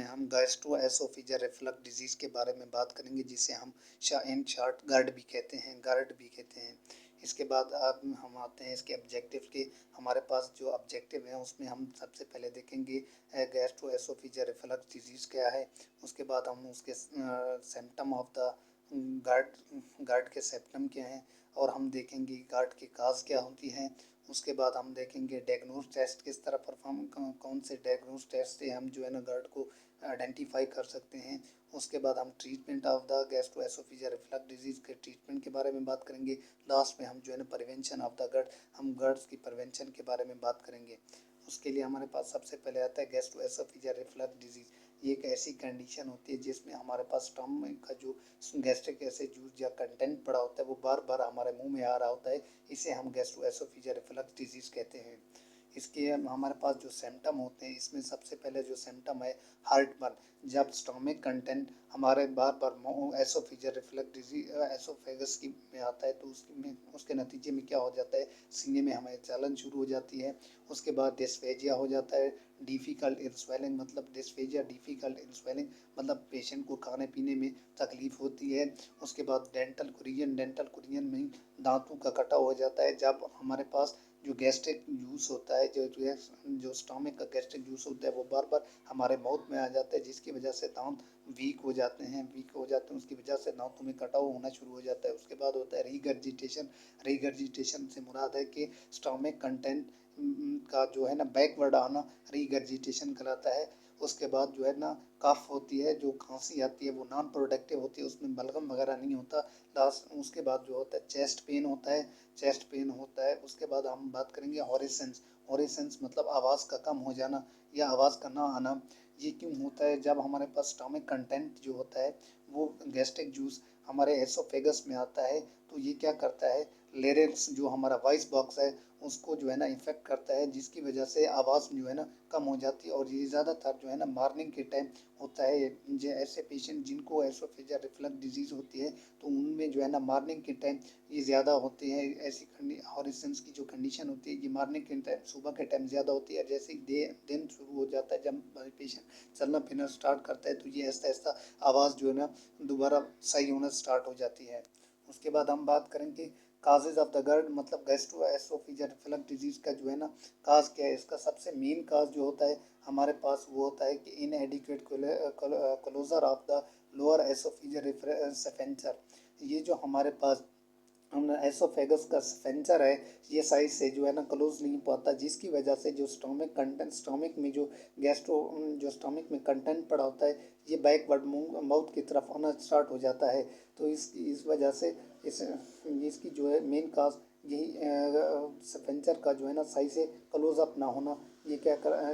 हम gastro-oesophageal reflux disease के बारे में बात करेंगे, जिसे हम इन शॉर्ट गार्ड भी कहते हैं। इसके बाद अब हम आते हैं इसके ऑब्जेक्टिव के। हमारे पास जो ऑब्जेक्टिव है उसमें हम सबसे पहले देखेंगे गैस्ट्रोएसोफेजियल रिफ्लक्स डिजीज़ क्या है। उसके बाद हम उसके सिम्टम ऑफ द गार्ड के सिम्टम क्या हैं, और हम देखेंगे गार्ड की काज क्या होती हैं। उसके बाद हम देखेंगे डायग्नोस टेस्ट किस तरह परफॉर्म, कौन से डायग्नोस टेस्ट से हम जो है ना गार्ड को आइडेंटिफाई कर सकते हैं। उसके बाद हम treatment of the gastro-oesophageal reflux disease के ट्रीटमेंट के बारे में बात करेंगे। लास्ट में हम जो है ना प्रिवेंशन ऑफ द गर्ड, हम गर्ड्स की प्रिवेंशन के बारे में बात करेंगे। उसके लिए हमारे पास सबसे पहले आता है गैस्ट्रोएसोफेजियल रिफ्लक्स डिजीज़। ये एक ऐसी कंडीशन होती है जिसमें हमारे पास स्टमक का जो गैस्ट्रिक एसिड जूस या कंटेंट पड़ा होता है वो बार बार हमारे मुंह में आ रहा होता है। इसे हम गैस्ट्रोएसोफेजियल रिफ्लक्स डिजीज़ कहते हैं। इसके हमारे पास जो सिम्टम होते हैं, इसमें सबसे पहले जो सिम्टम है हार्ट बर्न। जब स्टोमिक कंटेंट हमारे बार बार एसोफेजियल रिफ्लक्स डिजीज एसोफेगस की में आता है, तो उसके नतीजे में क्या हो जाता है, सीने में हमें जलन शुरू हो जाती है। उसके बाद डिस्फेजिया हो जाता है। डिफ़िकल्ट इन स्वेलिंग, मतलब डिस्फेजिया डिफ़िकल्ट इन स्वेलिंग मतलब पेशेंट को खाने पीने में तकलीफ होती है। उसके बाद डेंटल कुरियन में दांतों का कटाव हो जाता है। जब हमारे पास जो गैस्ट्रिक जूस होता है, जो स्टोमिक का गैस्ट्रिक जूस होता है वो बार बार हमारे माउथ में आ जाता है, जिसकी वजह से दांत वीक हो जाते हैं। उसकी वजह से दांतों में कटाव होना शुरू हो जाता है। उसके बाद होता है रीगर्जिटेशन से मुराद है कि स्टोमिक कंटेंट का जो है ना बैकवर्ड आना रीगर्जिटेशन कहलाता है। उसके बाद जो है ना कफ होती है, जो खांसी आती है वो नॉन प्रोडक्टिव होती है, उसमें बलगम वगैरह नहीं होता। लास्ट उसके बाद जो होता है चेस्ट पेन होता है। उसके बाद हम बात करेंगे हॉरिसेंस मतलब आवाज़ का कम हो जाना या आवाज़ का ना आना। ये क्यों होता है, जब हमारे पास स्टमक कंटेंट जो होता है वो गैस्ट्रिक जूस हमारे एसोफेगस में आता है, तो ये क्या करता है, लेरिक्स जो हमारा वॉइस बॉक्स है उसको जो है ना इफेक्ट करता है, जिसकी वजह से आवाज़ जो है ना कम हो जाती है। और ये ज़्यादातर जो है ना मॉर्निंग के टाइम होता है। जो ऐसे पेशेंट जिनको एसोफेजियल रिफ्लक्स डिजीज़ होती है, तो उनमें जो है ना मॉर्निंग के टाइम ये ज़्यादा होते हैं। ऐसी हॉरिसेंस की जो कंडीशन होती है ये मॉर्निंग के टाइम, सुबह के टाइम ज़्यादा होती है। जैसे ही दिन शुरू हो जाता है, जब पेशेंट चलना फिरना स्टार्ट करता है, तो ये ऐसा ऐसा आवाज़ जो है ना दोबारा सही होना स्टार्ट हो जाती है। उसके बाद हम बात करेंगे काजेज ऑफ द गर्ड, मतलब गैस्ट्रोएसोफेजियल रिफ्लक्स डिजीज़ का जो है ना काज क्या है। इसका सबसे मेन काज जो होता है हमारे पास वो होता है कि inadequate closure of the lower oesophageal sphincter. ये जो हमारे पास हम एसोफेगस का स्फिंक्टर है, ये साइज से जो है ना क्लोज नहीं पाता, जिसकी वजह से जो स्टोमिक में जो गैस्ट्रो जो स्टोमिक में कंटेंट पड़ा होता है, ये बैकवर्ड माउथ की तरफ आना स्टार्ट हो जाता है। तो इस वजह से इसकी जो है मेन काज यही स्फिंक्टर का जो है ना सही से क्लोज अप ना होना, ये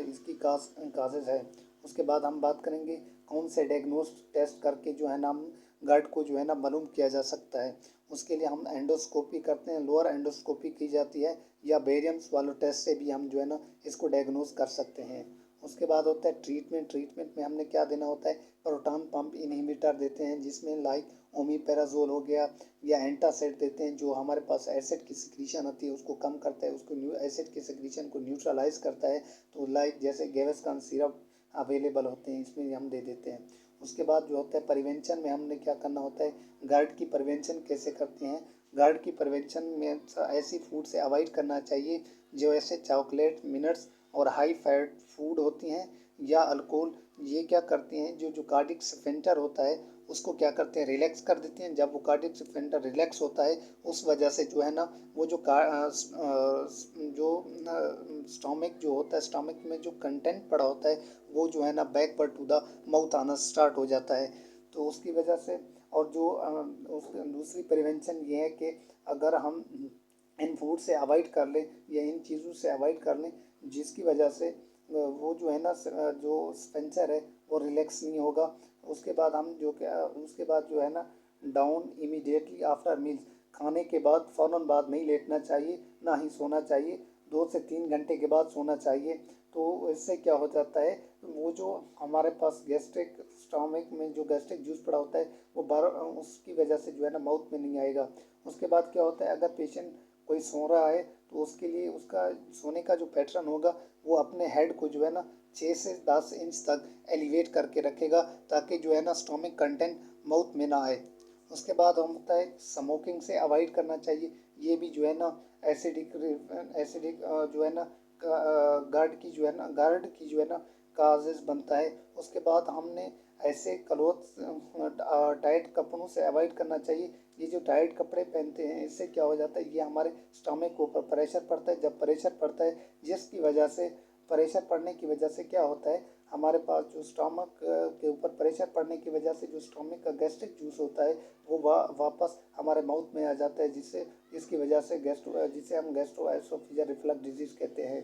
इसकी काजेज है। उसके बाद हम बात करेंगे कौन से डायग्नोस टेस्ट करके जो है ना हम गर्ड को जो है ना मालूम किया जा सकता है। उसके लिए हम एंडोस्कोपी करते हैं, लोअर एंडोस्कोपी की जाती है, या बेरियम स्वालो टेस्ट से भी हम जो है ना इसको डायग्नोस कर सकते हैं। उसके बाद होता है ट्रीटमेंट में हमने क्या देना होता है, प्रोटॉन पंप इनहिबिटर देते हैं, जिसमें लाइक ओमिपेराजोल हो गया, या एंटासिड देते हैं जो हमारे पास एसिड की सिक्रीशन आती है उसको कम करता है, उसको एसिड की सिक्रीशन को न्यूट्रलाइज करता है। तो लाइक जैसे गेवस्कान सिरप अवेलेबल होते हैं, इसमें हम दे देते हैं। उसके बाद जो होता है प्रिवेंशन में हमने क्या करना होता है, गार्ड की प्रिवेंशन कैसे करते हैं। गार्ड की प्रिवेंशन में ऐसी फूड से अवॉइड करना चाहिए जो ऐसे चॉकलेट मिनट्स और हाई फैट फूड होती हैं, या अल्कोहल। ये क्या करते हैं, जो कार्डिक स्फिंक्टर होता है उसको क्या करते हैं, रिलैक्स कर देते हैं। जब वो कार्डिक स्फिंक्टर रिलैक्स होता है, उस वजह से जो है ना वो जो स्टोमिक जो होता है, स्टोमिक में जो कंटेंट पड़ा होता है वो जो है ना बैकवर्ड टू द माउथ आना स्टार्ट हो जाता है। तो उसकी वजह से, और जो दूसरी प्रिवेंशन ये है कि अगर हम इन फूड से अवॉइड कर लें या इन चीज़ों से अवॉइड कर लें, जिसकी वजह से वो जो है ना जो स्पेंसर है वो रिलैक्स नहीं होगा। उसके बाद जो है ना डाउन इमीडिएटली आफ्टर मील्स, खाने के बाद फ़ौरन बाद नहीं लेटना चाहिए, ना ही सोना चाहिए, 2 से 3 घंटे के बाद सोना चाहिए। तो इससे क्या हो जाता है, वो जो हमारे पास गैस्ट्रिक स्टोमिक में जो गैस्ट्रिक जूस पड़ा होता है वो उसकी वजह से जो है ना माउथ में नहीं आएगा। उसके बाद क्या होता है, अगर पेशेंट कोई सो रहा है तो उसके लिए उसका सोने का जो पैटर्न होगा वो अपने हेड को जो है ना 6 से 10 इंच तक एलिवेट करके रखेगा, ताकि जो है ना स्टोमिक कंटेंट माउथ में ना आए। उसके बाद हम होता है स्मोकिंग से अवॉइड करना चाहिए। ये भी जो है ना एसिडिक एसिडिक जो है ना गार्ड की जो है ना काजेज बनता है। उसके बाद हमने ऐसे क्लोथ्स टाइट कपड़ों से अवॉइड करना चाहिए। ये जो टाइट कपड़े पहनते हैं, इससे क्या हो जाता है, ये हमारे स्टमक के ऊपर प्रेशर पड़ता है। जब प्रेशर पड़ता है, जिसकी वजह से प्रेशर पड़ने की वजह से क्या होता है, हमारे पास जो स्टमक के ऊपर प्रेशर पड़ने की वजह से जो स्टमक का गैस्ट्रिक जूस होता है, वो वापस हमारे माउथ में आ जाता है, जिसकी वजह से जिसे हम गैस्ट्रो एसोफेजियल रिफ्लक्स डिजीज कहते हैं।